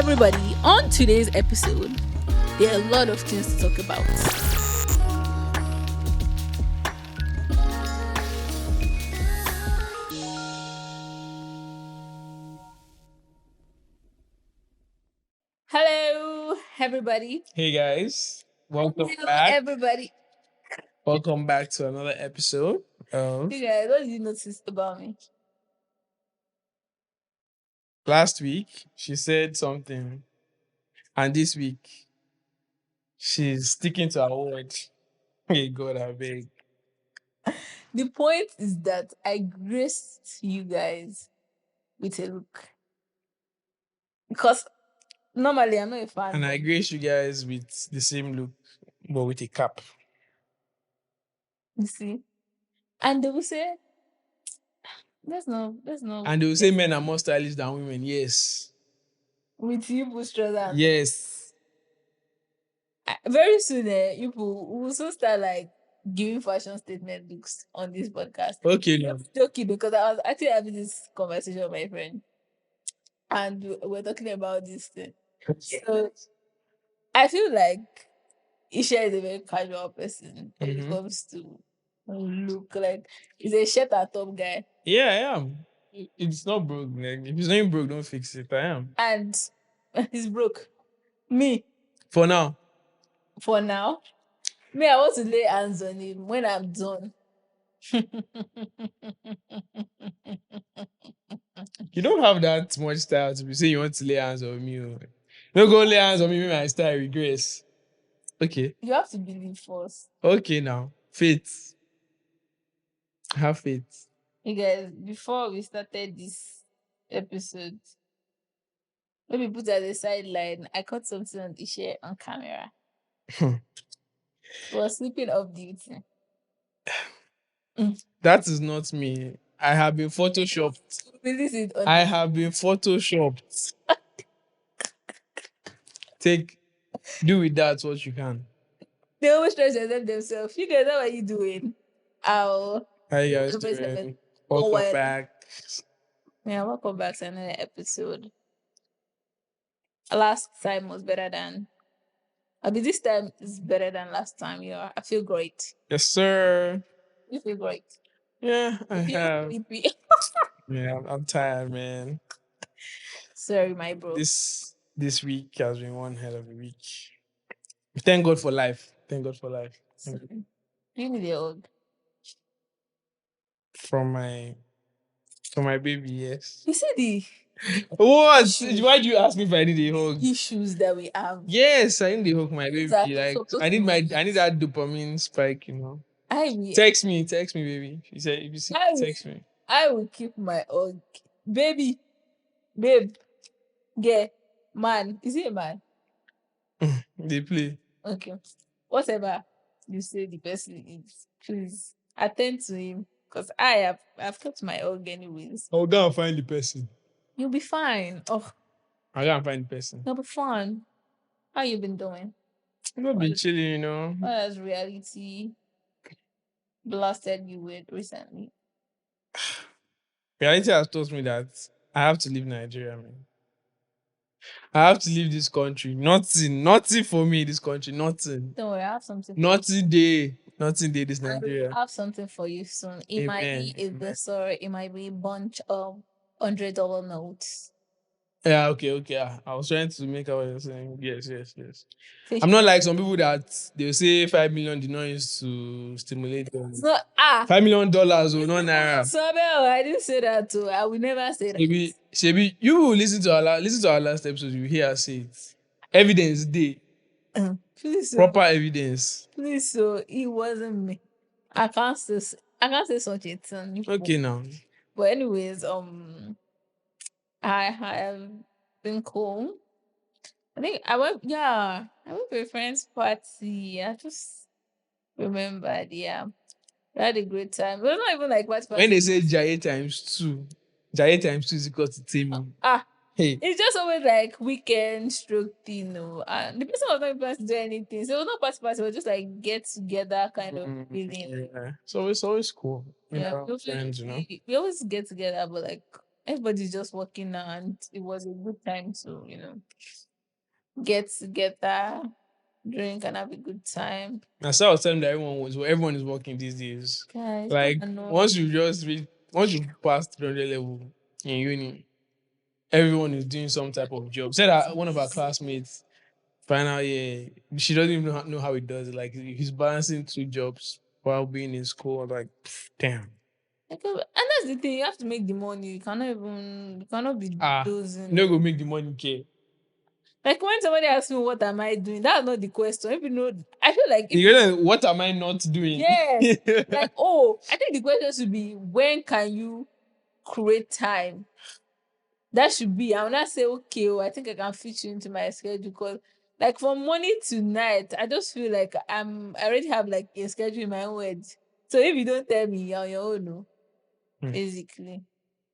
everybody. On today's episode, there are a lot of things to talk about. Hello, everybody. Hey guys, welcome Hello, back. everybody. Welcome back to another episode of You guys, what did you notice about me? last week. She said something, and this week she's sticking to her word. Hey God, I beg. The point is that I graced you guys with a look. Because normally I'm not a fan. And I grace you guys with the same look, but with a cap. You see? And they will say, there's no. And they will say men are more stylish than women. Yes. With you, Bustrada. Yes. Very soon, you will soon start like giving fashion statement looks on this podcast. Okay, no. I'm joking because I was actually having this conversation with my friend, and we're talking about this thing. So I feel like Isha is a very casual person when it comes to look. Like he's a shirt and top guy, Yeah, I am. It's not broke. Like, if it's not broke, don't fix it. I am. and he's broke. Me, For now. for now, me, I want to lay hands on him when I'm done. You don't have that much style to be saying you want to lay hands on me. Oh. Don't go lay hands on me, my style regress. Okay. You have to believe first. Okay now. Faith. Have faith. You guys, before we started this episode, maybe put as a sideline, I caught something on the share on camera. He was sleeping off duty. That is not me. I have been photoshopped. Release it on I have been photoshopped. Do with that what you can. They always try to present themselves. You guys, how are you doing? Ow. How you guys Everybody's doing? like, Welcome back. Yeah, welcome back to another episode. Last time was better than. I mean, this time is better than last time. Yeah, I feel great. Yes, sir. You feel great. Yeah, I You feel have. sleepy. Yeah, I'm tired, man. Sorry, my bro. This week has been one hell of a week. Thank God for life. Thank God for life. You need a hug. From my baby, yes. You see the What? issues. Why do you ask me if I need a hug? Issues that we have. Yes, I need a hug, my baby. Exactly. Like So I need that dopamine spike, you know. Text me, baby. She said, if you see, text me. I will keep my hug. Baby, babe, yeah, man. Is he a man? They play. Okay. Whatever you say the person is, please attend to him. Because I've kept my hug anyways. I'll go and find the person. You'll be fine. Oh, I'll go and find the person. you'll be fine. How you been doing? I've been chilling, you know. What has reality blasted you with recently? Reality has taught me that I have to leave Nigeria, man. I have to leave this country. Nothing for me, this country. Nothing. Don't worry, I have something. Nothing day, this Nigeria. I have something for you soon. It might be a vessel. It might be a bunch of $100 notes. Yeah, okay. I was trying to make out what you're saying. Yes. I'm not like some people that they'll say 5 million did not use to stimulate them. So, $5 million or not naira. So I didn't say that too. I will never say that. Shebi, you will listen to our last episode, you hear us say it. Evidence day. Please, proper evidence. Please, so it wasn't me. I can't say such a thing. Okay now. But anyways, I have been cool. I think I went to a friend's party. I just remembered, yeah. We had a great time. It was not even like party. When they say Jaye ×2 is equal to Temi. Hey. It's just always like weekend stroke thing, and the person was not planning to do anything. So it was not party, it was just like get together kind of feeling. Yeah. So it's always cool. Yeah, friends, we always get together, but like everybody's just working now, and it was a good time to, get together, drink, and have a good time. I saw I was telling that everyone is working these days. Guys, come Like and know. once you pass 300 level in uni, everyone is doing some type of job. Said that one of our classmates, final year, she doesn't even know how he does it. Like he's balancing two jobs while being in school. I'm like, damn. Like, and that's the thing, you have to make the money. You cannot be You know, dozing. go make the money care. Like when somebody asks me what am I doing, that's not the question. If you know, I feel like if You know, what am I not doing? yes, like I think the question should be when can you create time? That should be. I will not say okay, I think I can fit you into my schedule because like from morning to night, I just feel like I already have like a schedule in my own head. So if you don't tell me, you're on your own, no, Hmm. basically.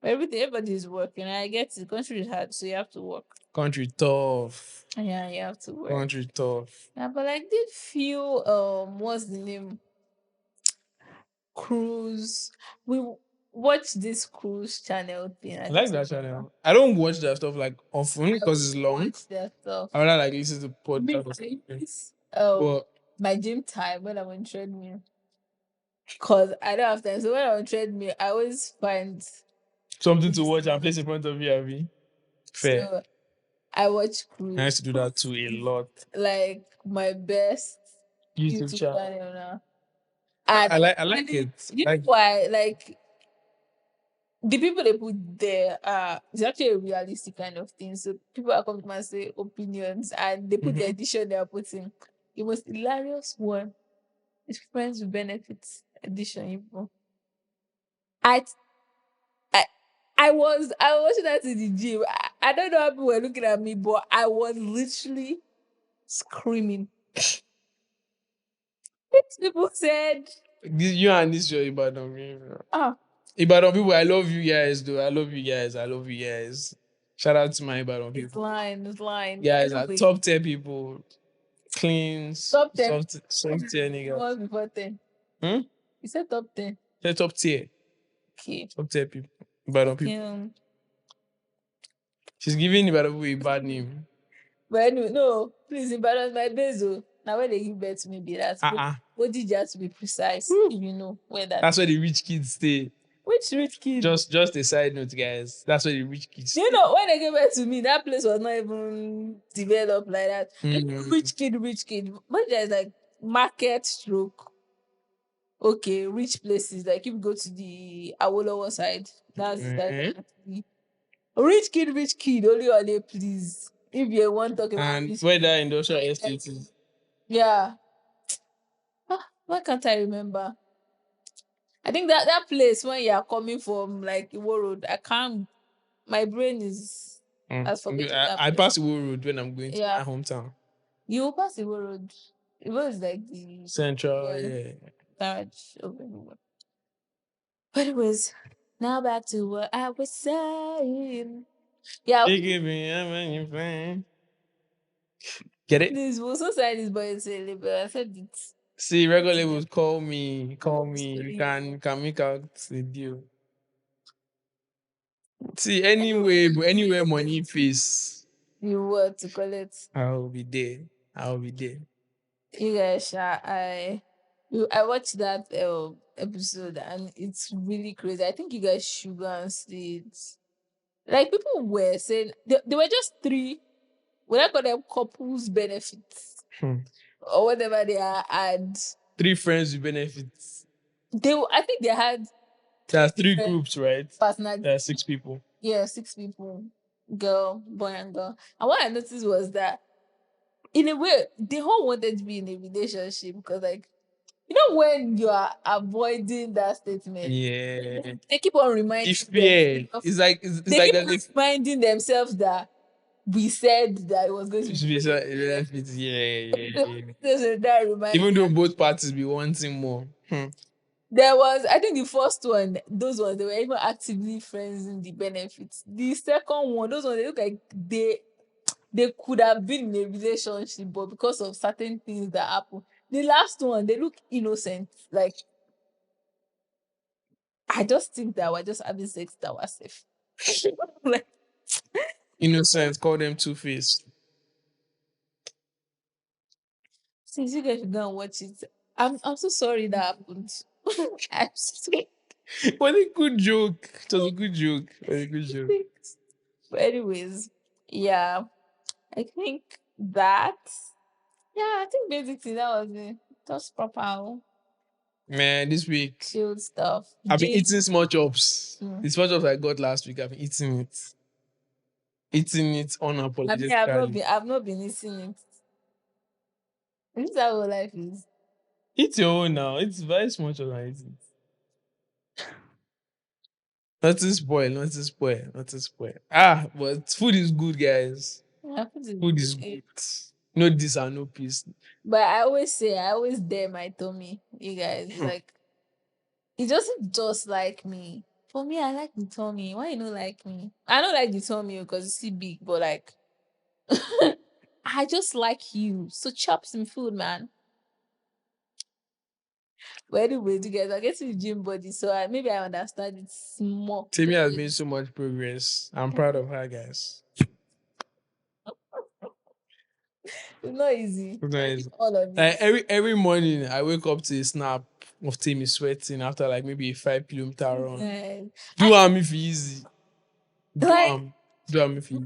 But everybody is working. I get it. The country is hard, so you have to work. Country tough. Yeah, you have to work. Country tough. Yeah, but like did feel what's the name? Cruise. We watched this cruise channel thing. I I don't like know. that channel. I don't watch that stuff like often I because it's long. watched their stuff. I rather like listen to Me, podcast or I something. use But my gym time when I'm on treadmill. Cause I don't have time. So when I'm on treadmill, I always find something to this watch and thing. place in front of you, Abby. Fair. So I watch I cruise. used to do that Cruise too a is lot. like my best YouTube YouTube channel. channel now. And I like really, it. you know Like why? Like the people they put there are it's actually a realistic kind of thing. So people are coming to and say opinions and they put the mhm. edition they are putting. The most hilarious one is Friends with Benefits edition. I I I was watching that in the gym. I don't know how people were looking at me, but I was literally screaming. People said, You and this your Ibadan. ah, Ibadan people, I love you guys, though. I love you guys. I love you guys. Shout out to my Ibadan it's people. lying, it's lying. Guys are Anyway, top tier people. Cleans, top 10. soft tier niggas. What before 10? Hmm? You said top 10. They're top tier. Okay. Top tier people. Ibadan Okay. people. She's giving Ibadan people a bad name. But anyway, no, please, in balance my base. Oh. Now, when they give birth to me, be that. Uh-uh. What did you have to be precise Woo. if you know where that That's is? where the rich kids stay. Which rich kid? Just a side note, guys. That's where the rich kids Do you stay. know when they gave birth to me, that place was not even developed like that. Mhm. Rich kid. But there's like market stroke. Okay, rich places. Like if you go to the Awolowo side, that's Eh? actually rich kid, only please. If you want to talk about And rich where kid, that industrial estate is. yeah. Why can't I remember? I think that place when you are coming from like Iwo Road, I can't. My brain is has forgotten that I place. pass the road when I'm going to Yeah, my hometown. you will pass Iwo Road. Iwo is like the Central, yeah yeah. garage of everywhere. But anyways, now back to what I was saying. Yeah, They give me everything. Get it? this was so sad. This boy said, but I said it. See, Not regular to them. labels call me, call me. You Sorry. can make out the deal. See, Anyway, anywhere money face, you were to call it. I'll be there. I'll be there. You guys, I watched that episode and it's really crazy. I think you guys should go and see it. Like people were saying, there were just three. What I call them couples benefits Hmm. or whatever they are, and Three friends with benefits. I think they had There's three different groups, right? personalities. There's 6 people. Yeah, 6 people, girl, boy, and girl. And what I noticed was that in a way they all wanted to be in a relationship because like when you are avoiding that statement, Yeah. they keep on The reminding fear. themselves. It's They like keep there's on reminding themselves that we said that it was going to it be should be yeah. benefits. Yeah. There's that reminder. Even though both parties be wanting more. Hmm. There was, I think, the first one, those ones they were even actively friends in the benefits. The second one, those ones they look like they could have been in a relationship, but because of certain things that happen. The last one, they look innocent. Like I just think that we're just having sex that was safe. Like, Innocent, call them two-faced. since you guys should go and watch it, I'm so sorry that happened. I'm so What a good joke. It was a good joke. It was a good joke. But anyways, yeah, I think that yeah, I think basically that was it. Just proper Man, this week chilled stuff. I've been Gym. eating small chops. Mm. The small chops I got last week, I've been eating it. Eating it I mean, unapologetically. I've not been eating it. This is how life is. Eat your own now. It's very small chops I eat it. Nothing spoil, nothing spoil, nothing spoil. But food is good, guys. Yeah, food is Food is good. good. No this and no peace. But I always say, I always dare my tummy, you guys. Like, it doesn't just like me. For me, I like the tummy. Why you don't like me? I don't like the tummy because it's too big, but like, I just like you. So chop some food, man. But anyways, you guys, I get to the gym body, so maybe I understand it more. Temi has made so much progress. I'm proud of her, guys. It's not easy. It's not easy. All of Like it. every morning, I wake up to a snap of Temi sweating after like maybe a 5 kilometer run. Yeah. Do am if easy. Do Like, am. Do am if easy.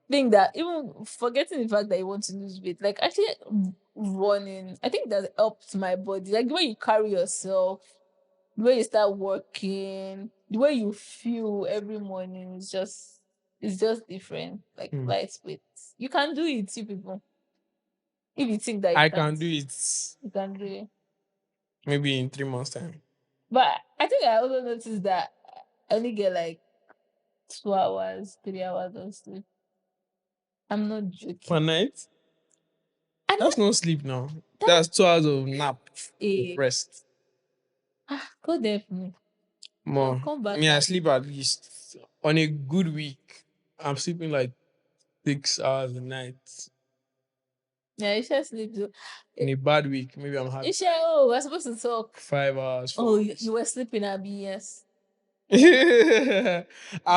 think that even forgetting the fact that you want to lose weight, like actually running, I think that helps my body. Like the way you carry yourself, the way you start working, the way you feel every morning is just it's just different. Like Hmm. lightweight. You can do it, you people. If you think that you I can't, can do it you can do it. maybe in 3 months' time. But I think I also noticed that I only get like 2 hours, 3 hours of sleep. I'm not joking. One night? And That's no sleep now. that That's 2 hours of nap of a rest. go there for me. I'll More. come back Me, I and sleep at least on a good week. I'm sleeping like 6 hours a night. yeah, you should sleep too. In a bad week, maybe I'm having Isha, oh, we're supposed to talk. 5 hours, Oh, 4 you hours. were sleeping, Abby, yes. I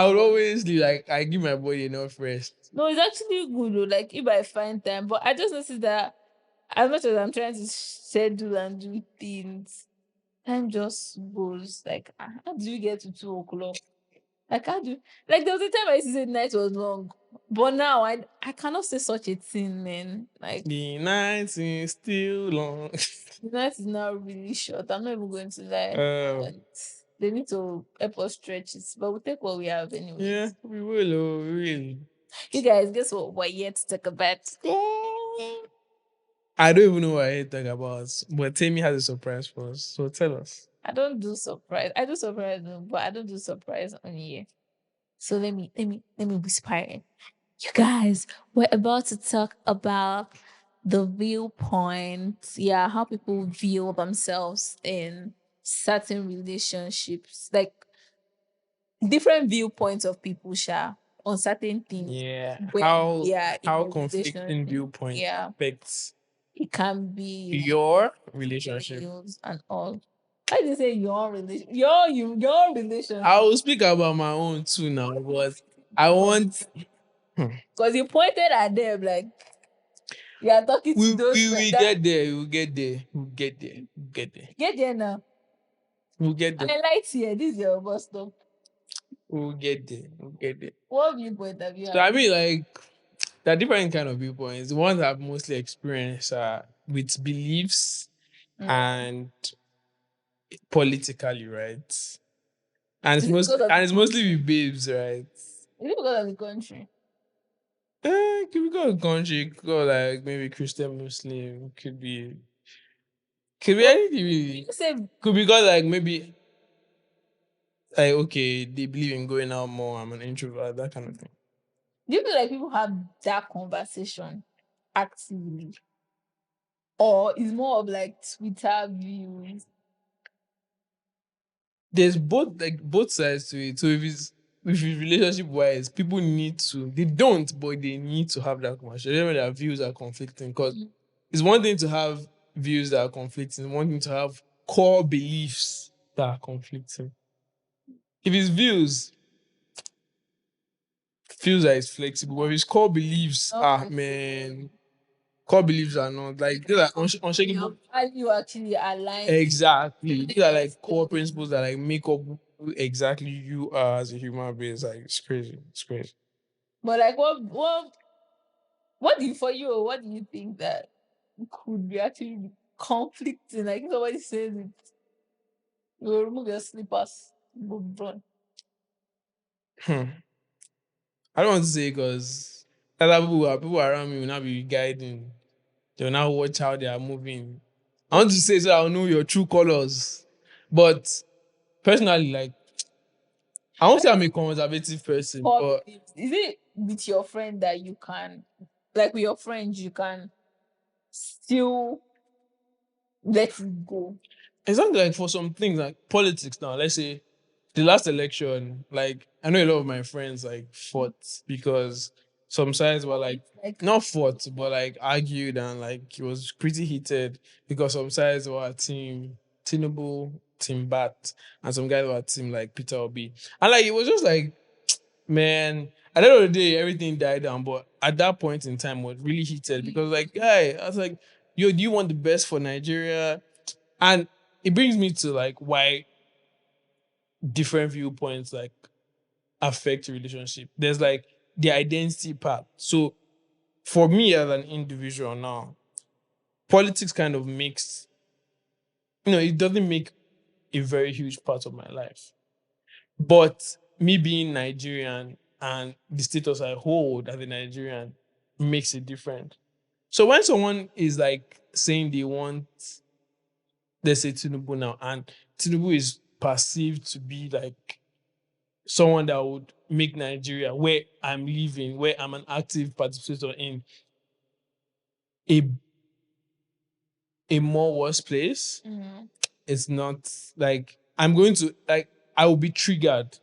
would No. always sleep, like I give my body enough rest. No, it's actually good though, like if I find time. But I just noticed that as much as I'm trying to schedule and do things, time just goes. Like, how do you get to 2 o'clock? Like, how do like there was a time I used to say night was long, but now I cannot say such a thing, man. Like, The night is still long. the night is now really short. I'm not even going to lie. uh, And they need to help us stretch it, but we'll take what we have yeah, anyways. we will, oh, we will. You guys, guess what we're yet to talk about? I don't even know what I talk about, but Tammy has a surprise for us. So tell us. I don't do surprise. I do surprise, but I don't do surprise on here. So let me whisper it. You guys, we're about to talk about the viewpoints. Yeah, how people view themselves in certain relationships. Like different viewpoints of people share on certain things Yeah, when they are in how a conflicting relationship. viewpoint Yeah, affects it can be your relationship. males and all. Why do you say your relation? Your relationship. I will speak about my own too now, but I want Because you pointed at them like you are talking to those we that get there, we'll get there, we'll get there, we'll get there, get there now. we'll get there, I like here. This is your bus stop. we'll get there, we'll get there. What viewpoint have you So I had? mean, like there are different kind of viewpoints. The ones I've mostly experienced are with beliefs Mm. and politically, right? And Is it because of and the it's mostly country? with babes, right? Is it because of the country? Could be go country, could go like maybe Christian Muslim, could be Well, anything you really. say Could be because like maybe like okay, they believe in going out more, I'm an introvert, that kind of thing. do you feel like people have that conversation actively? Or is more of like Twitter views? There's both sides to it. So if it's relationship wise, people need to they don't, but they need to have that conversation. Even when their views are conflicting. Because Mm. it's one thing to have views that are conflicting, one thing to have core beliefs that are conflicting. If it's views, feels like it's flexible, but his core beliefs Not are flexible. man. Core beliefs are not like they're like unshakable. Your value actually aligns. Exactly. These are like core principles that like make up who exactly you are as a human being. It's like it's crazy. It's crazy. But like, what do you for you? What do you think that could be actually conflicting? Like, if somebody says it, you will remove your slippers, you run. Hmm. I don't want to say because other people around me will not be guiding. They will now watch how they are moving. I want to say so I'll know your true colors. But personally, like I won't say I'm a conservative person, Core but beliefs. Is it with your friend that you can, like with your friends, you can still let it go? exactly like for some things like politics now, let's say the last election, like I know a lot of my friends like fought because some sides were like Like, not fought, but like argued and like it was pretty heated because some sides were team Tinubu, team Bat, and some guys were team like Peter Obi. And like it was just like, man, at the end of the day, everything died down. But at that point in time, it was really heated because like, guy, I was like, yo, do you want the best for Nigeria? And it brings me to like why different viewpoints like affect relationship. There's like the identity part. So for me as an individual now, politics kind of makes, it doesn't make a very huge part of my life. But me being Nigerian and the status I hold as a Nigerian makes it different. So when someone is like saying they want, let's say Tinubu now, and Tinubu is perceived to be like someone that would make Nigeria, where I'm living, where I'm an active participator in, a a more worse place. Mhm. It's not like I'm going to like I will be triggered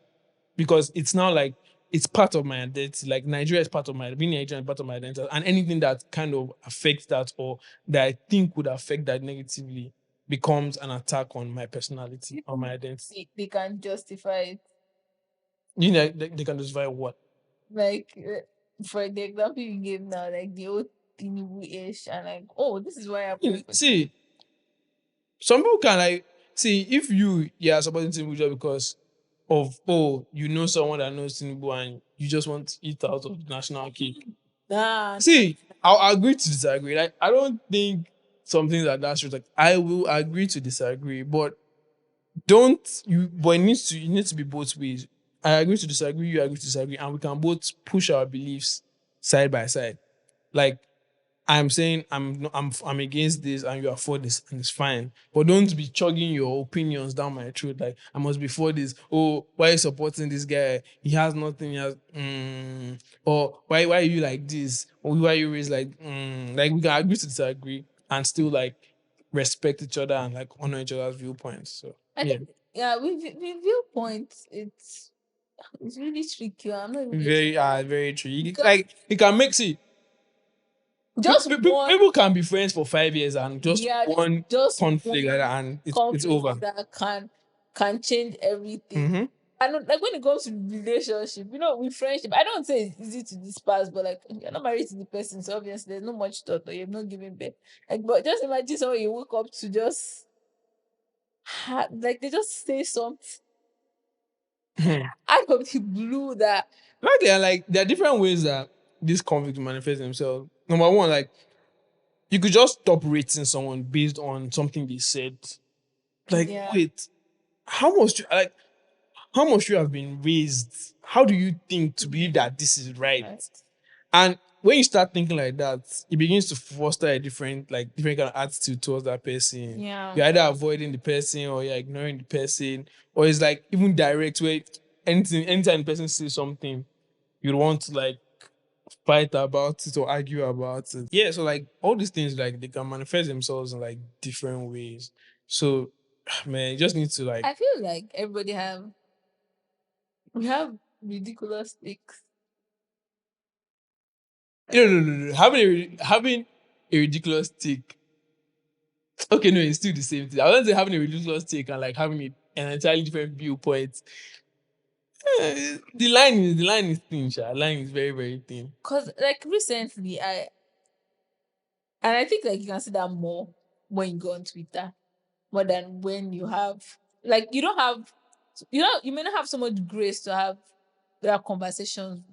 because it's now like it's part of my identity. Like Nigeria is part of my being Nigerian is part of my identity, and anything that kind of affects that or that I think would affect that negatively becomes an attack on my personality or my identity. they can justify it. They can justify what. Like, for the example you gave now, like the old Tinubu-ish, and like, oh, this is why I voted for Tinubu. See, some people can like see if you are supporting Tinubu just because of you know someone that knows Tinubu and you just want to eat out of the national cake. Nah, See, I'll agree to disagree. Like I don't think something like that's true. Like I will agree to disagree, but don't you? But it needs to be both ways. I agree to disagree. You agree to disagree, and we can both push our beliefs side by side. Like I'm saying I'm against this and you are for this and it's fine. But don't be chugging your opinions down my throat. Like I must be for this. Oh, why are you supporting this guy? He has nothing. He has or why are you like this? Or why are you raised like like we can agree to disagree and still like respect each other and like honor each other's viewpoints. So I yeah. think, yeah, with viewpoints, it's really tricky. I'm not even going to Very true. because Like you can make see just one, people can be friends for 5 years and just yeah, one just conflict like one that and it's conflict over. that can change everything. Mm-hmm. I don't like when it comes to relationship, with friendship. I don't say it's easy to disperse, but like you're not married to the person, so obviously there's not much thought or you're not giving birth. Like, but just imagine someone you wake up to just like they just say something out of the blue that Like there are different ways that this conflict manifests themselves. Number one, like you could just stop rating someone based on something they said. Like, yeah, wait, like how much you have been raised? How do you think to believe that this is right? right. And when you start thinking like that, it begins to foster a different kind of attitude towards that person. Yeah. You're either avoiding the person or you're ignoring the person, or it's like even direct where anytime the person says something, you'd want to like fight about it or argue about it. Yeah, so like all these things like they can manifest themselves in like different ways. So man, you just need to like I feel like we have ridiculous takes. no. Having a ridiculous take. Okay, no, it's still the same thing. I wouldn't say having a ridiculous take and like having an entirely different viewpoint. The line is thin, sha. Line is very, very thin. Cause like recently, I think like you can see that more when you go on Twitter more than when you have like you may not have so much grace to have that conversation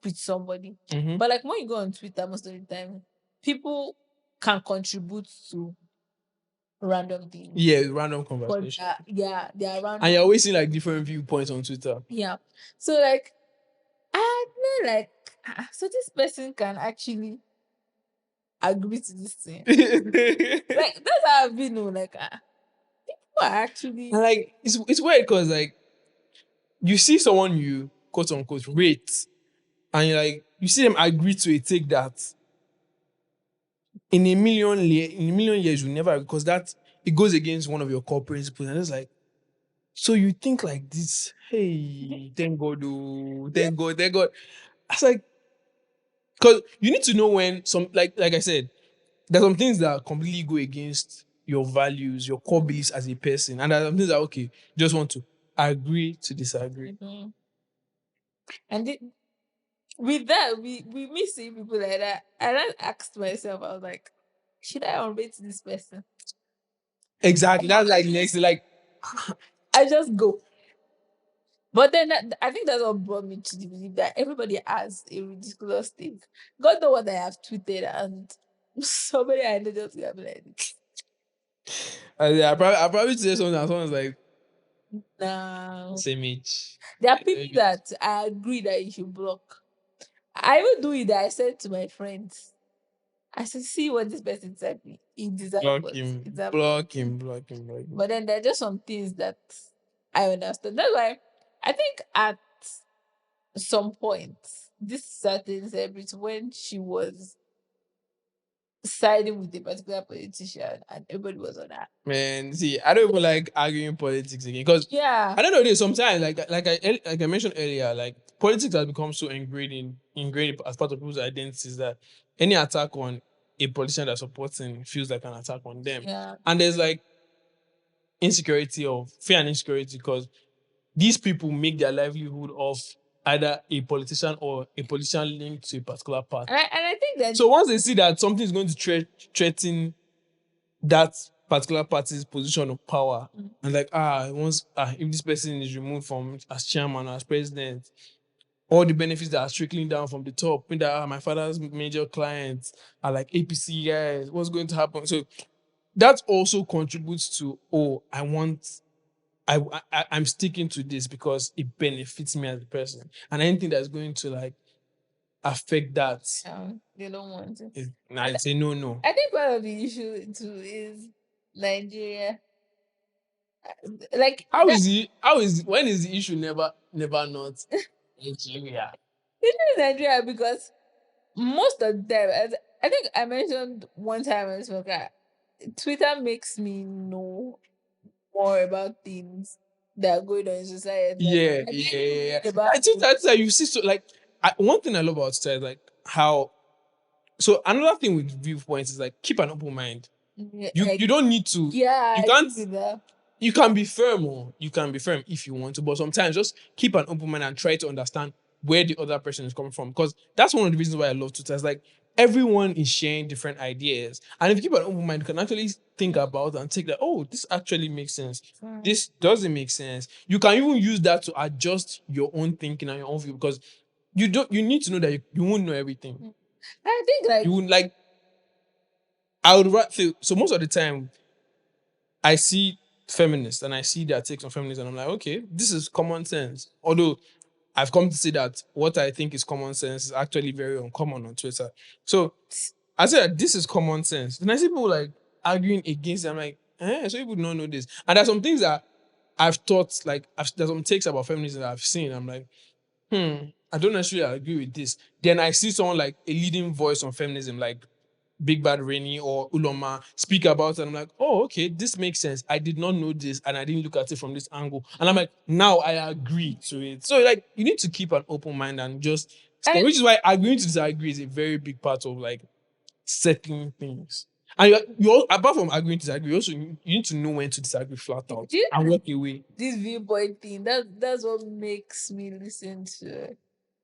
with somebody. Mm-hmm. But like when you go on Twitter most of the time, people can contribute to random things. Yeah, random But conversation. they are And you're random. always seeing like different viewpoints on Twitter. Yeah. So like I know like so this person can actually agree to this thing. And Like that's how I've been know, like people are actually like it's weird because like you see someone you quote unquote rate, and you see them agree to a take that in a million years you never, because that it goes against one of your core principles. And it's like, so you think like this? Hey, thank God, oh, thank God, thank God. I was like, because you need to know when some like I said, there's some things that completely go against your values, your core beliefs as a person, and there's some things that okay, just want to agree to disagree. Mhm. And with that, we miss seeing people like that. And I asked myself, I was like, should I unrate this person? Exactly. That's like next, like I just go. But then I think that's what brought me to the belief that everybody has a ridiculous thing. God know what I have tweeted, and somebody I know just got me like, I probably say something and someone's like no. same age. There are people that I agree that you should block. I will do it. That I said to my friends, I said, see what this person said me. He deserves Block what him, it's happening. block him, block him, block him. But then there are just some things that I understood. That's why I think at some point, this certain celebrity, when she was siding with a particular politician and everybody was on that. Man, see, I don't even like arguing politics again because Yeah. I don't know. This sometimes, like I mentioned earlier, like politics has become so ingrained as part of people's identities that any attack on a politician that's supporting feels like an attack on them. Yeah. And there's like insecurity of fear and insecurity because these people make their livelihood of either a politician or a politician linked to a particular party. And I think that So once they see that something is going to threaten that particular party's position of power, and like once if this person is removed from as chairman or as president, all the benefits that are trickling down from the top, mean that my father's major clients are like APC guys, what's going to happen? So that also contributes to I want I'm sticking to this because it benefits me as a person, and anything that's going to like affect that they don't want it. is, I say no, no. I think part of the issue too is Nigeria. Like How that is he? How is when is the issue never not Nigeria? issue is Nigeria because most of the time, as I think I mentioned one time on this podcast, Twitter makes me know more about things that are going on in society. Like Yeah, I yeah, didn't yeah, yeah. read about I think that's how you see. So like, one thing I love about Twitter is like how. So another thing with viewpoints is like keep an open mind. You don't need to. yeah, You I can't. agree with that. You can be firm, or you can be firm if you want to, but sometimes just keep an open mind and try to understand where the other person is coming from. Because that's one of the reasons why I love Twitter. It's like everyone is sharing different ideas. And if you keep an open mind, you can actually think about and take that, oh, this actually makes sense. This doesn't make sense. You can even use that to adjust your own thinking and your own view because you need to know that you won't know everything. I think like You would like I would rather so most of the time I see feminists and I see their takes on feminism, and I'm like, okay, this is common sense. Although I've come to see that what I think is common sense is actually very uncommon on Twitter. So I say that this is common sense. Then I see people like arguing against it. I'm like, so people don't know this. And there's some things that I've thought, there's some takes about feminism that I've seen. I'm like, I don't necessarily agree with this. Then I see someone like a leading voice on feminism, like Big Bad Rainy or Uloma speak about it. And I'm like, oh, okay, this makes sense. I did not know this and I didn't look at it from this angle. And I'm like, now I agree to it. So like you need to keep an open mind and and which is why agreeing to disagree is a very big part of like settling things. And apart from agreeing to disagree, you need to know when to disagree flat out Do you and walk away. this viewpoint thing? That's what makes me listen to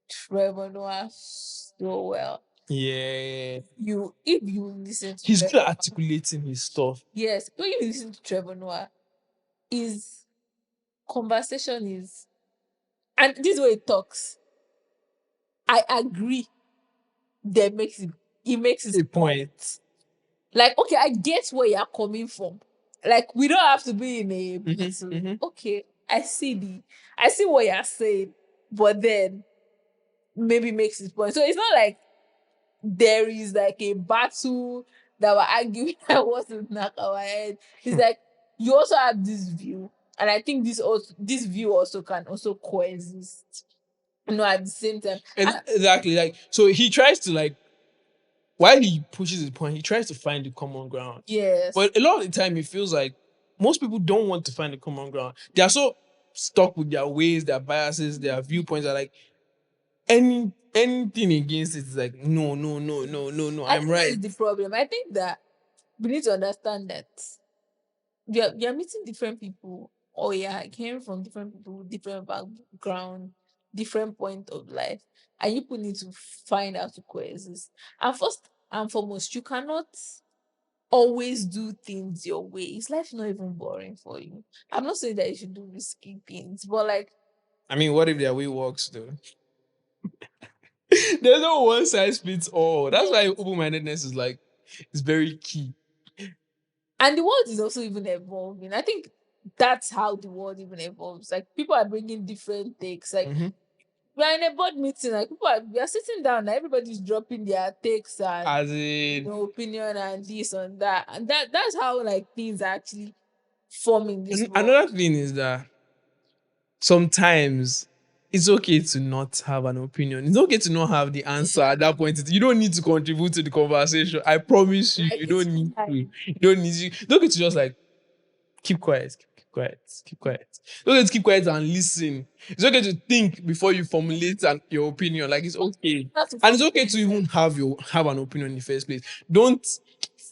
Trevor Noah so well. Yeah. You if you listen to He's good Trevor at Noah, articulating his stuff. yes, when you listen to Trevor Noah, his conversation is, and this way he talks, I agree. That makes it he makes his A point. point. Like, okay, I get where you're coming from. Like, we don't have to be in a Mm-hmm, battle. mm-hmm. Okay, I see what you're saying, but then maybe makes his point. So it's not like there is like a battle that we're arguing that wasn't knock our head. It's like you also have this view, and I think this view also can also coexist. At the same time. Exactly. Like, so he tries to, like, while he pushes his point, he tries to find the common ground. Yes. But a lot of the time, it feels like most people don't want to find the common ground. They are so stuck with their ways, their biases, their viewpoints. Are like anything against it is like no, no, no, no, no, no. I I'm think that right. is the problem. I think that we need to understand that you're meeting different people, or you're hearing from different people, different background, different point of life, and you people need to find how to coexist. And first and foremost, you cannot always do things your way. Is life not even boring for you? I'm not saying that you should do risky things, but like, I mean, what if their way works though? There's no one size fits all. That's yeah. why open-mindedness is like it's very key. And the world is also even evolving. I think that's how the world even evolves. Like, people are bringing different takes. Like, Mm-hmm. we're in a board meeting, like we are sitting down and everybody's dropping their takes and As in, opinion and this and that. And that's how like things are actually forming this world. another thing is that sometimes it's okay to not have an opinion. It's okay to not have the answer at that point. You don't need to contribute to the conversation. I promise you, Like, you it's don't need to. fine. You don't need to. You don't get to just like keep quiet, keep quiet, keep quiet. You don't get to keep quiet and listen. It's okay to think before you formulate your opinion. Like, it's okay. Not to And it's forget, okay to even have an opinion in the first place. Don't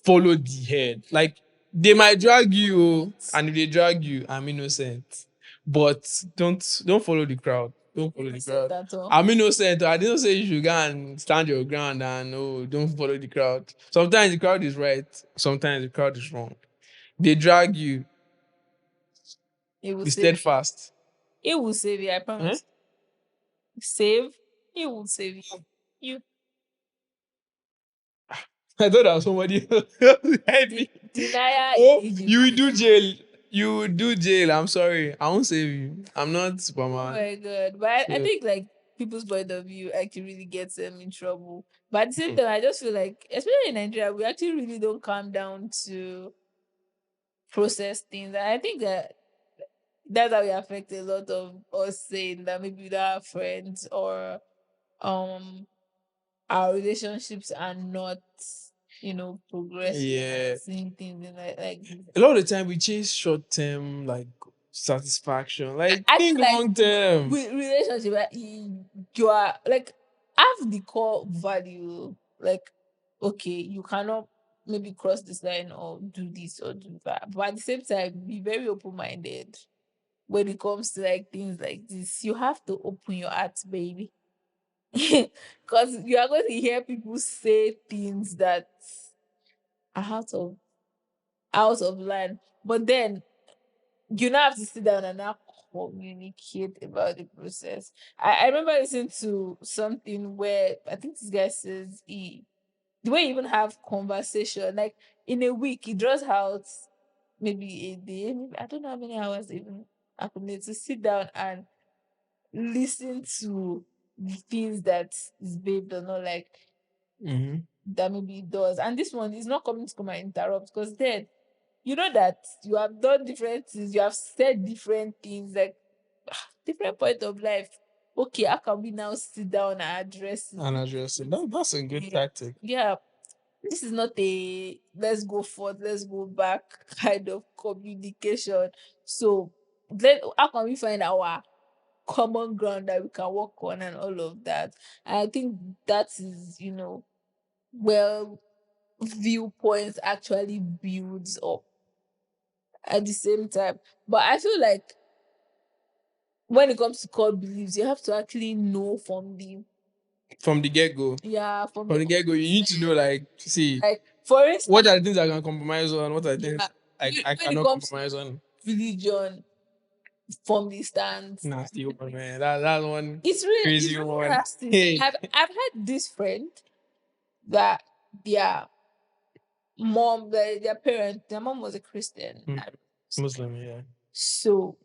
follow the head. Like, they might drag you, and if they drag you, I'm innocent. But don't follow the crowd. Don't follow the innocent crowd. at all. I'm innocent. I didn't say you should go and stand your ground and don't follow the crowd. Sometimes the crowd is right. Sometimes the crowd is wrong. They drag you. It will Be save steadfast. it will save you, I Eh? promise. Save, it will save you. You I thought that was somebody else behind me. denier in Oh, Egypt. you will do jail. You will do jail. I'm sorry. I won't save you. I'm not Oh Superman. my god. But I So, think like people's point of view actually really gets them in trouble. But at the same hmm. time, I just feel like, especially in Nigeria, we actually really don't calm down to process things. And I think that that's how we affect a lot of us saying that maybe with our friends or um our relationships are not, progressing and Yeah. seeing things in like this. A lot of the time we chase short term like satisfaction. Like, I think feel like long term. with relationship, you are like have the core value. Like, okay, you cannot maybe cross this line or do this or do that, but at the same time, be very open minded when it comes to like things like this. You have to open your heart, baby, because you are going to hear people say things that are out of line, but then you now have to sit down and now communicate about the process. I remember listening to something where I think this guy says the way you even have conversation, like in a week, he draws out maybe a day, maybe, I don't know how many hours even accumulate to sit down and listen to the things that his babe does not like Mm-hmm. that maybe he does. And this one is not coming to come and interrupt, because then you know that you have done different things, you have said different things, like different point of life. Okay, how can we now sit down and address it? And address it. That's a good Yeah, tactic. yeah. This is not a let's go forth, let's go back kind of communication. So then how can we find our common ground that we can work on and all of that? And I think that is, well viewpoints actually builds up at the same time. But I feel like when it comes to core beliefs, you have to actually know From the get go. from From the the get go, you need to know, like, see, like for what instance, are the things I can compromise on? What are the yeah, things I when it cannot comes to compromise on? religion from the stands, Nasty one, man. That one it's crazy really one. nasty. Hey. I've had this friend that their their mom was a Christian. Mm, Muslim, yeah. So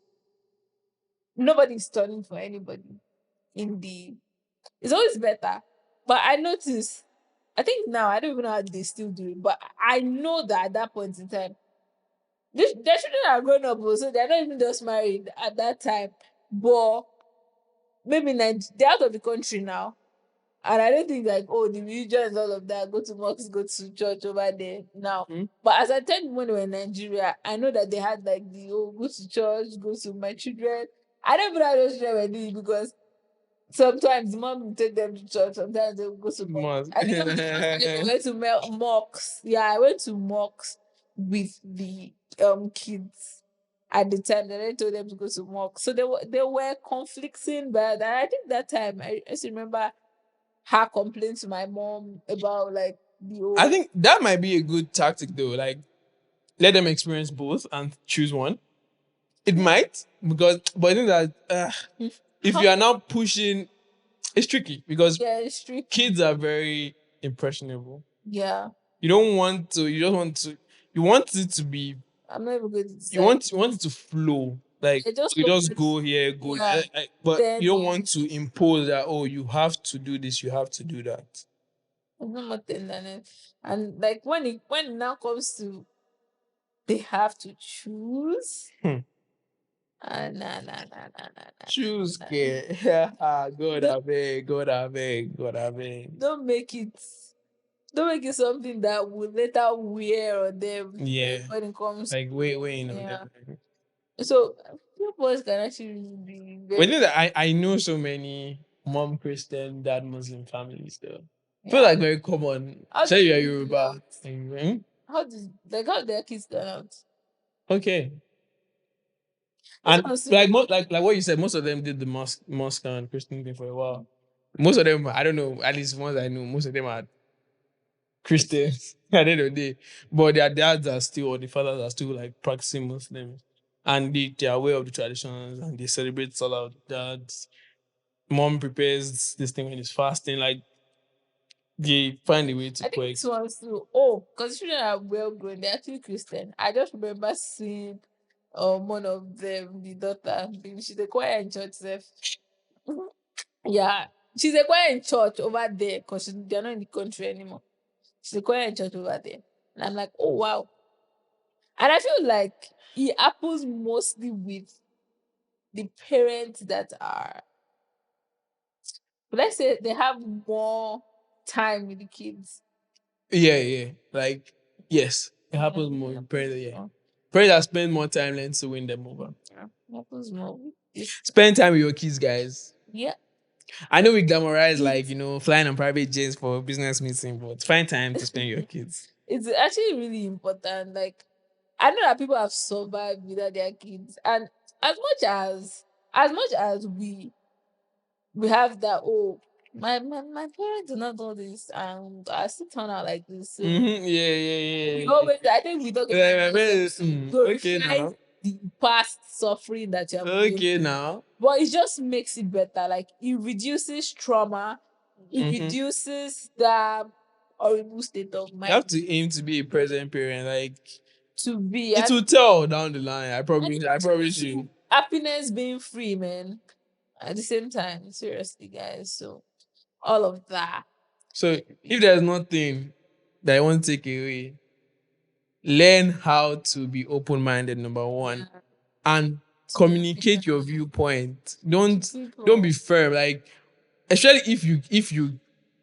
nobody's turning for anybody in the it's always better. But I noticed, I think now I don't even know how they still do it, but I know that at that point in time, their children are grown up, oh, so they're not even just married at that time. But maybe they're out of the country now. And I don't think like, oh, the religion and all of that, go to mosque, go to church over there now. Mm. But as I tell you when we were in Nigeria, I know that they had like the oh, go to church, go to my children. I don't even know how those children were doing because sometimes mom will take them to church, sometimes they will go to mosque. Must. I think the first time I went to mosques. Yeah, I went to mosques with the kids at the time. Then I told them to go to mosque. So they were conflicting, but I think that time I still remember her complaint to my mom about like the I whole think that might be a good tactic though. Like, let them experience both and choose one. It might, because, but I think that if how you are now pushing, it's tricky because yeah, it's tricky. kids are very impressionable. Yeah. You don't want to. You just want to. You want it to be. I'm not even going to You decide. want it to flow. Like, I just you hope just it's go here, go. yeah. But Then you don't want to impose that. Oh, you have to do this. You have to do that. there's no more tenderness. And like when it now comes to they have to choose. Hmm. Nah, nah, nah, nah, nah, nah, Choose nah. care. God Don't, abeg, God abeg, God abeg. don't make it don't make it something that will later wear on them Yeah, when it comes like wait, on yeah. them. So your boys can actually be But very then I know so many mom Christian, dad Muslim families though. Feel yeah. like very common. How do Say you're they turn Yoruba. out? Hmm? How their kids turn out? Okay. This And one still like like what you said, most of them did the mosque and Christian thing for a while. Most of them, I don't know, at least ones I know, most of them are Christians at the end of the day. But their dads are still, or the fathers are still like practicing Muslims. And they are aware of the traditions and they celebrate Salah. Dads, mom prepares this thing when it's fasting. Like, they find a way to I think this coexist. one's too. Oh, because children are well grown. They're actually Christian. I just remember seeing one of them, the daughter, she's a choir in church. Sef. Yeah, she's a choir in church over there because they're not in the country anymore. She's a choir in church over there, and I'm like, oh wow. And I feel like it happens mostly with the parents that are, let's say, they have more time with the kids. Yeah. Like, yes, it Yeah, happens more it in happens parents. Yeah. more. Parents that spend more time learn to win them over. Yeah, it happens more with this. Spend time with your kids, guys. Yeah. I know we glamorize, like, It's flying on private jets for business meeting, but find time to spend with your kids. it's actually really important. Like I know that people have survived without their kids, and as much as we have that my parents do not do this and I still turn out like this. So we Yeah. always I think we talk about Like, it my in this parents, episode okay glorify now. the past suffering that you have gone Okay through. now. But it just makes it better. Like it reduces trauma, it Mm-hmm. reduces the horrible state of You have mind to aim to be a present parent. Like, to be it and will tell down the line. I and promise. it I promise gives you. you happiness being free, man. At the same time, seriously, guys. So all of that. So if there's nothing that I want to take away, learn how to be open-minded. Number one, Yeah. and Speak to communicate your viewpoint. Don't be people. firm. Like, especially if you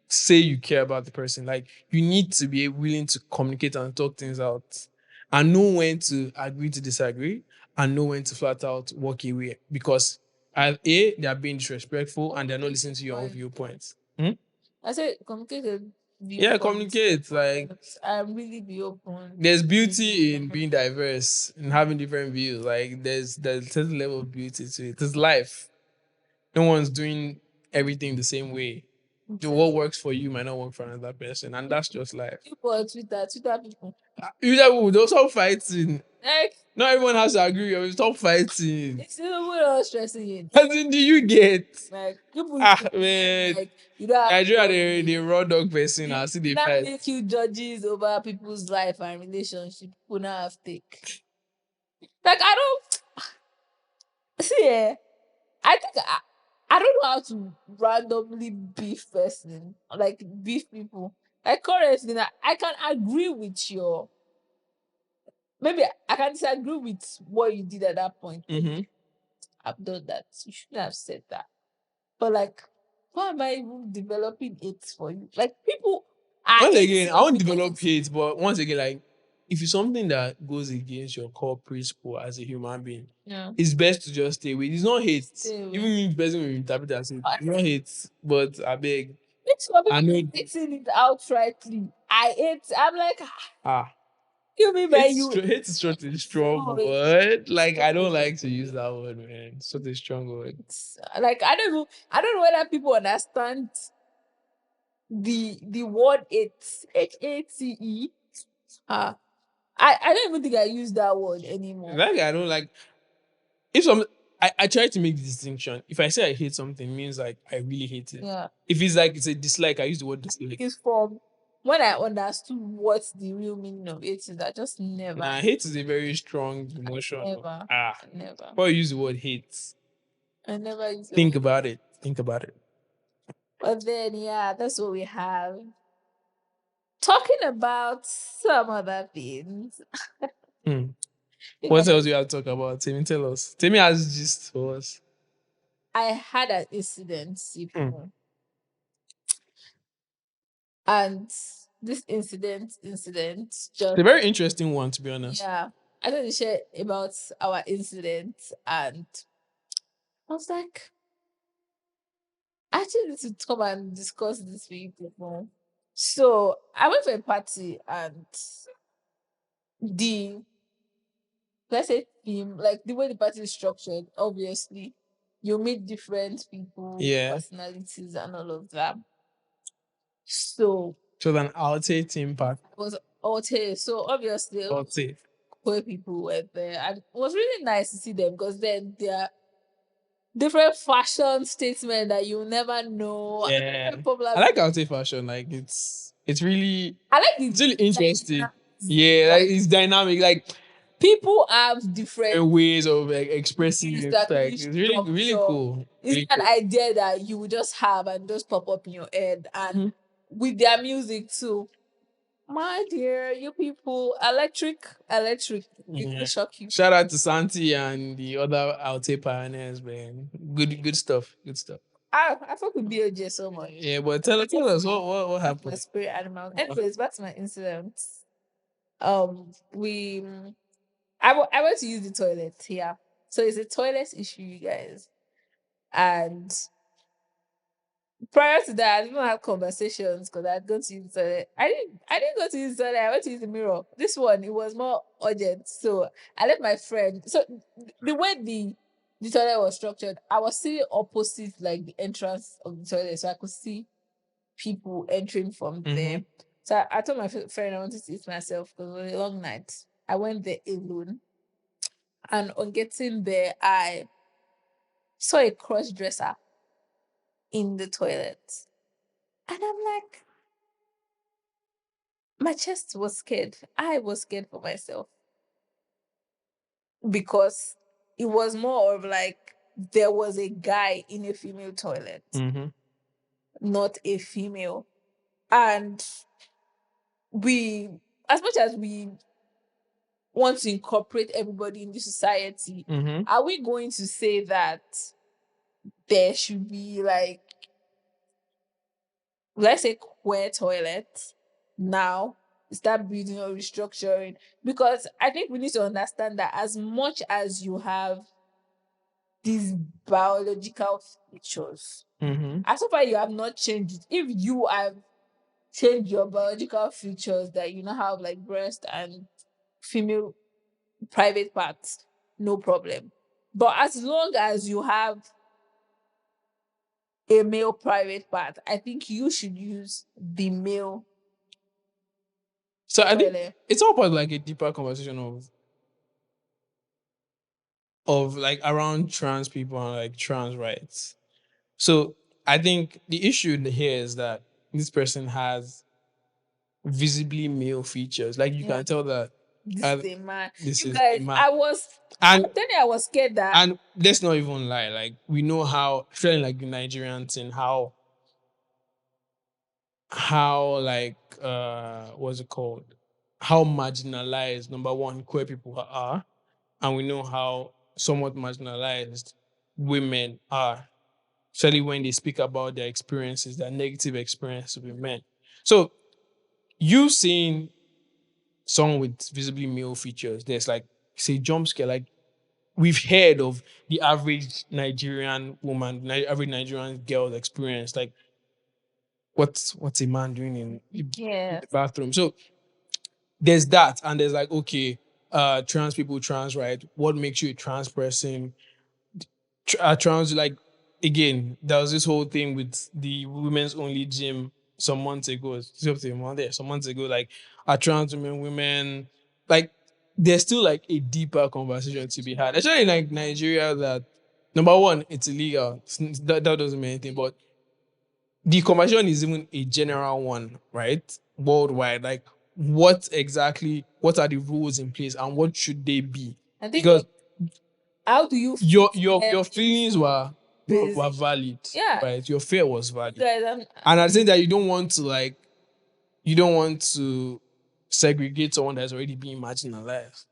say you care about the person, like, you need to be willing to communicate and talk things out, and know when to agree to disagree, and know when to flat out walk away, because they are being disrespectful and they're not Communicate listening your to your own point. viewpoints. Hmm? I said communicate Yeah, viewpoints, communicate. Like and really be open. there's beauty in being diverse and having different views. Like there's a certain level of beauty to it. It's life. No one's doing everything the same way. What works for you might not work for another person, and that's just life. People on Twitter people. You know, they'll stop fighting. Like, Not everyone has to agree. Or stop fighting. it's even not stressing it. As in, do you get? Like, people Ah think, man, like, you don't have to Nigeria judge the raw dog person. I it. see the Not fight. make you judges over people's life and relationship. People now have take. Like, I don't see. I think I don't know how to randomly beef person, like beef people. Like currently, now, I can agree with your. Maybe I can disagree with what you did at that point. Mm-hmm. I've done that. You shouldn't have said that. But like, why am I even developing it for you? Like people are Once again, I into won't develop because hate, but once again, like if it's something that goes against your core principle as a human being, yeah, it's best to just stay away. It's not hate. stay Even away. if the person will interpret it as hate, it's not hate, but I beg. It's some I people know hating it outrightly. I hate. I'm like, ah you mean by you? hate is such a strong So word. Like I don't like to use that word, man. Such a strong word. it's like I don't know whether people understand the word it's HATE. Ah, I don't even think I use that word anymore. Like I don't like if some I try to make the distinction. If I say I hate something, it means like I really hate it. Yeah. If it's like it's a dislike, I use the word dislike. It's from when I understood what the real meaning of it is. I just Nah, hate is a very strong emotion. never, Ah, never, before you use the word hate, I never use the think word. about it. Think about it. But then, yeah, that's what we have. Talking about some other things. Hmm. You What guys, else we have to talk about? Timmy, tell us. Timmy has gist for us. I had an incident, Hmm. people, and this incident It's just a very interesting one, to be honest. yeah. I wanted to share about our incident, and I was like, I actually need to come and discuss this with you people. So I went for a party and the let's say theme, like the way the party is structured, obviously, you meet different people, Yeah. personalities, and all of that. So So then I'll take team part. it was okay. So obviously, I'll take. queer people were there, and it was really nice to see them because then there are different fashion statements that you never know. Yeah. Different popular I like people. Alte fashion. Like it's really I like the it's really interesting. like, Yeah, like like it's dynamic. Like people have different ways of like, expressing ways it. that Like really it's really structure. cool. It's Really an cool. idea that you would just have and just pop up in your head. And Mhm. with their music too. My dear, you people, electric, it will Yeah. shock you. Shout out to Santi and the other Alte pioneers, man. Good stuff. Good stuff. I fuck with BOJ so much. Yeah, but tell us what That's my happened. spirit animal. Anyways, back to my incident. We I went to use the toilet here. So it's a toilet issue, you guys. And prior to that, I didn't have conversations because I'd go to use the toilet. I didn't go to use the toilet, I went to use the mirror. This one it was more urgent. So I let my friend. So the way the toilet was structured, I was sitting opposite like the entrance of the toilet. So I could see people entering from Mm-hmm. there. So I told my friend I wanted to eat myself because it was a long night. I went there alone. And on getting there, I saw a cross dresser in the toilet. And I'm like, my chest was scared. I was scared for myself because it was more of like there was a guy in a female toilet, Mm-hmm. not a female. And we, as much as we want to incorporate everybody in the society, Mm-hmm. are we going to say that there should be like, let's say, queer toilet now? Start building or restructuring, because I think we need to understand that as much as you have these biological features, Mm-hmm. as so far you have not changed it. If you have change your biological features that you now have like breast and female private parts, no problem. But as long as you have a male private part, I think you should use the male So I think toilet. it's all part of like a deeper conversation of like around trans people and like trans rights. So I think the issue here is that this person has visibly male features. Like you Yeah, can tell that this uh, is a man. this You is a guys, man. I'm And telling you, I was scared that and let's not even lie. Like we know how, feeling like the Nigerian thing, how like what's it called? How marginalized number one queer people are, and we know how somewhat marginalized women are, especially when they speak about their experiences, their negative experiences with men. So you seeing someone with visibly male features, there's like say jump scare. Like we've heard of the average Nigerian woman, average Nigerian girl's experience. Like what's a man doing in yes. the bathroom? So there's that, and there's like okay, trans people, trans right. What makes you a trans person? Trans like again, there was this whole thing with the women's only gym some months ago. It's up to a month there. Some months ago, like are trans women like there's still like a deeper conversation to be had. Especially in like Nigeria, that number one, it's illegal. That doesn't mean anything. But the conversation is even a general one, right? Worldwide. Like what are the rules in place and what should they be? I think Because like how do you your fit your them your feelings into were basic? valid, Yeah, right? Your fear was valid, guys, and at the same time, you don't want to segregate someone that's already being marginalized.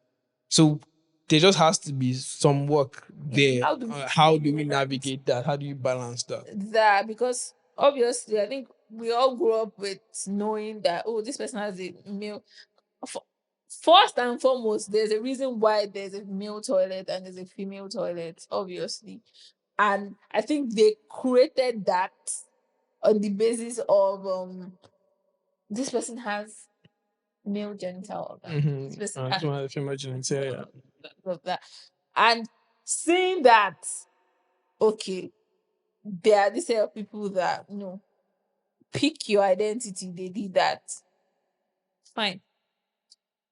So there just has to be some work there. how do How do we we navigate that? How do you balance that? that? Because obviously, I think we all grew up with knowing that oh, this person has a male. f- First and foremost, there's a reason why there's a male toilet and there's a female toilet, obviously. And I think they created that on the basis of this person has male genital organ. This person has If you imagine it, yeah. of that. And seeing that, okay, there are this set of people that pick your identity, they did that. Fine.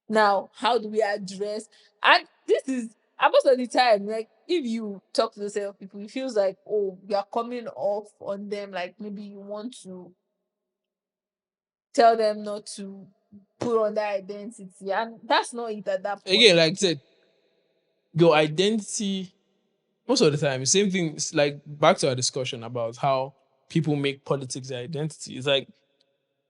Now, how do we address? And this is, and most of the time, like if you talk to those set of people, it feels like, oh, you are coming off on them, like maybe you want to tell them not to put on their identity. And that's not it at that point. Again, like I said, your identity most of the time, same thing. It's like back to our discussion about how people make politics their identity. It's like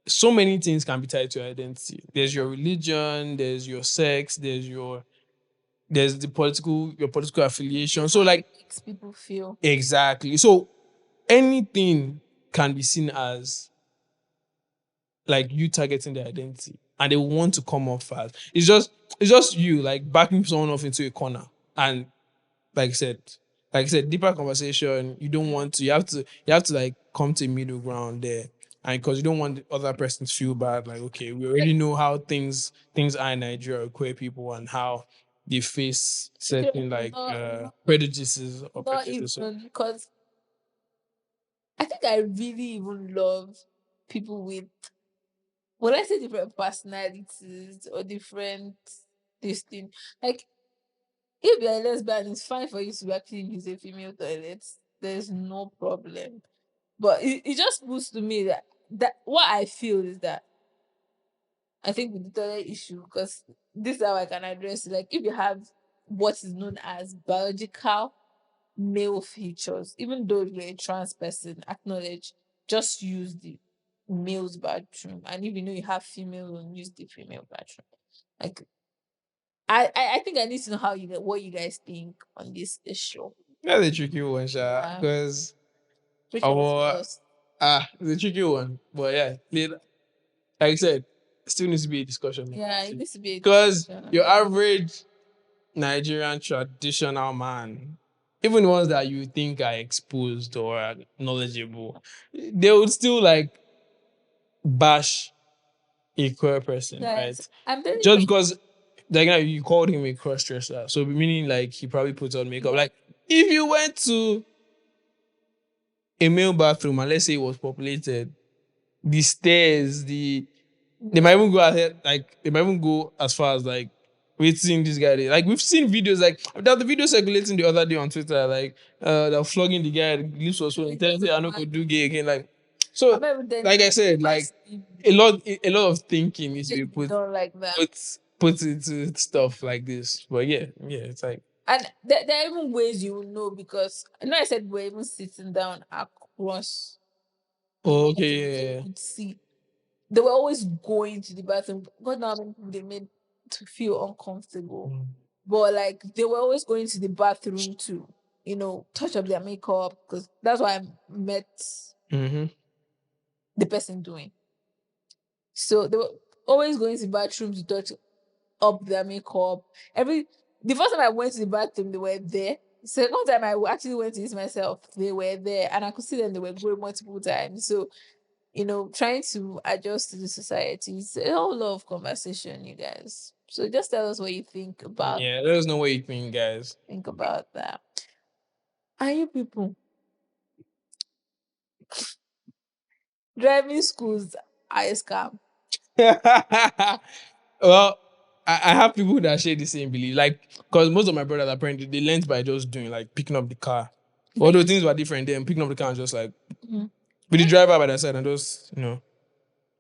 so many things can be tied to your identity. There's your religion, there's your sex, there's your political affiliation. So like Makes people feel exactly. So anything can be seen as like you targeting their identity, and they want to come off fast. It's just you like backing someone off into a corner, and like I said, deeper conversation. You don't want to. You have to like come to a middle ground there, and because you don't want the other person to feel bad. Like okay, we already know how things are in Nigeria with queer people and how they face certain like prejudices or not prejudices. So, even because I think I really even love people with, well, let's say different personalities or different this thing. Like if you're a lesbian, it's fine for you to actually use a female toilet. There's no problem. But it just puts to me that what I feel is that I think with the toilet issue, because this is how I can address it. Like if you have what is known as biological male features, even though you're a trans person, acknowledge, just use the male's bathroom. And if you know you have female, then use the female bathroom. Like I think I need to know what you guys think on this issue. that's a tricky one, Sha, Uh, because which one's our first? it's a tricky one. But yeah, like I said, still needs to be a discussion. Yeah, it needs to be a Because discussion. your average Nigerian traditional man, even the ones that you think are exposed or are knowledgeable, they would still like bash a queer person, Guys, right? I'm telling Just you, because like you called him a cross dresser, so meaning like he probably puts on makeup. yeah, Like if you went to a male bathroom and let's say it was populated, the stairs, they might yeah, even go ahead, like they might even go as far as like we've seen this guy. Like we've seen videos like that the video circulating the other day on Twitter, like they're flogging the guy, the lips was swollen, telling him I don't go do gay again. Like I'm so not even telling like I said, you, like a lot of thinking needs to they be don't like that. put into stuff like this. But yeah, it's like And there are even ways you will know because I know I said we're even sitting down across the oh, bathroom so you okay, could see. They were always going to the bathroom. God knows how many people they made to feel uncomfortable. yeah. But like they were always going to the bathroom to, touch up their makeup because that's what I met Mm-hmm. the person doing. So they were always going to the bathroom to touch up their makeup. The first time I went to the bathroom, they were there. Second time I actually went to use myself, they were there, and I could see them. They were going multiple times. So trying to adjust to the society is a whole lot of conversation, you guys. So just tell us what you Yeah, there's no way you think, guys. think about that. Are you people driving schools are a scam? Well, I have people that share the same belief. Like, because most of my brothers apparently they learned by just doing like picking up the car. But Although things were different then, picking up the car and just like Mhm. with the driver by their side and just,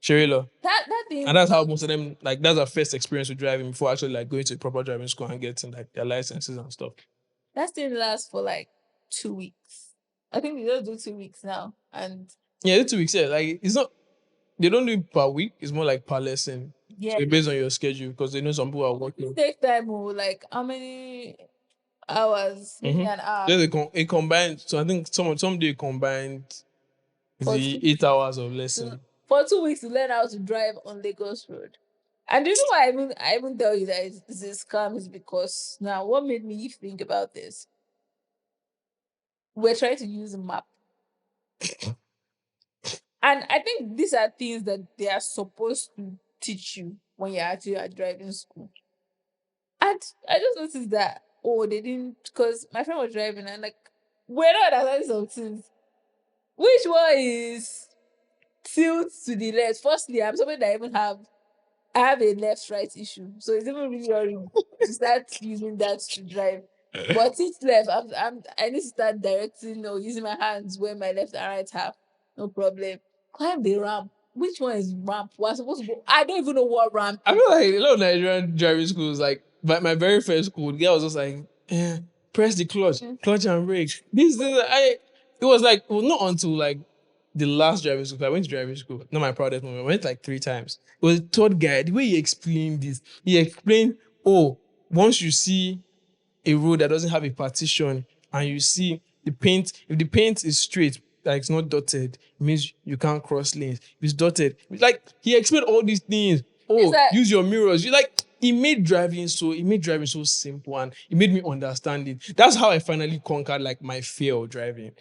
Sherilla. that And thing that's how most of them like that's their first experience with driving before actually like going to a proper driving school and getting like their licenses and stuff. that thing lasts for like 2 weeks. I think we just do 2 weeks now, and Yeah, the 2 weeks, yeah. Like it's not they don't do it per week, it's more like per lesson. yeah, So it's based on your schedule because they know some people are working. take time. Oh, like how many hours? Maybe Mm-hmm. an hour There's a combined. So I think some day combined for the 2 weeks. 8 hours of To, lesson. for 2 weeks to learn how to drive on Lagos Road. And the reason why I even tell you that it's a scam is because now what made me think about this? We're trying to use a map. And I think these are things that they are supposed to teach you when you're actually at driving school. And I just noticed that, oh, they didn't, because my friend was driving and like, we're not understanding some things. Which one is tilt to the left? Firstly, I'm somebody that even I have a left right issue. So it's even really hard to start using that to drive. But each left, I need to start directing or using my hands where my left and right have. No problem. Climb the ramp. Which one is ramp? We're supposed to go. I don't even know what ramp I is. feel like a lot of Nigerian driving schools, like but my very first school, the guy was just like, press the Mm. clutch and brake. It was like well, not until like the last driving school. I went to driving school, not my proudest moment. I went like 3 times. It was the third guy. The way he explained this, he explained, oh, once you see a road that doesn't have a partition and you see the paint, if the paint is straight, like it's not dotted, it means you can't cross lanes. If it's dotted, like he explained all these things. It's Oh, like use your mirrors. You like he made driving so simple and he made me understand it. That's how I finally conquered like my fear of driving.